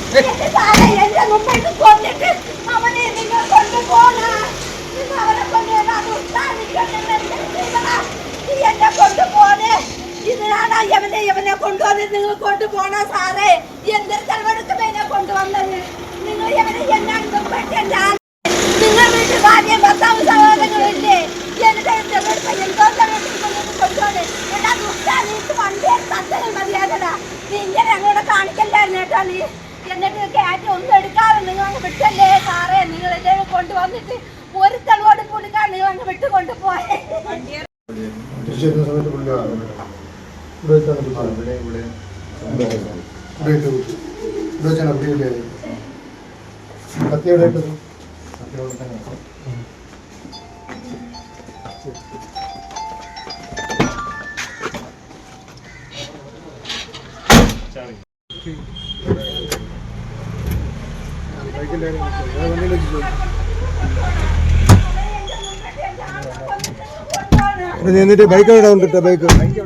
എന്റെ മുമ്പിട്ട് കൊന്നിട്ട് അവനെ നിങ്ങൾ കൊണ്ടുപോണ അവനെ കൊണ്ടുപോണ എന്നെ കൊണ്ടുപോണേ ഇതിനാണ് യവനെ കൊണ്ടുവന്നത് നിങ്ങൾ കൊണ്ടുപോണ സാറേ എന്തൊരു ചെലവെടുക്കുന്ന എന്നെ കൊണ്ടുവന്നത് നിങ്ങൾ യവനെ എന്നാണ് നിങ്ങൾ വീട്ടിൽ ഭാര്യയും ഭർത്താവും സഹോദരങ്ങളില്ലേ എന്തോ കൊണ്ടുപോണേ എന്നാ ദുഃഖാനീട്ട് വണ്ടിയെ തത്തകൾ മതിയാകടാ നീ ഇങ്ങനെ അങ്ങോട്ട് കാണിക്കല്ലായിരുന്നു കേട്ടോ നീ എന്നിട്ട് കയറ്റി ഒന്നും എടുക്കാതെ നിങ്ങൾ അങ്ങ് വിട്ടല്ലേ സാറേ നിങ്ങൾ എല്ലാം കൊണ്ടുവന്നിട്ട് ഒരു തെളിവോട് കൊടുക്കാൻ നിങ്ങൾ അങ്ങ് വിട്ട് കൊണ്ടുപോയേ എന്നിട്ട് ബൈക്ക് എവിടെ കൊണ്ടിട്ട ബൈക്ക്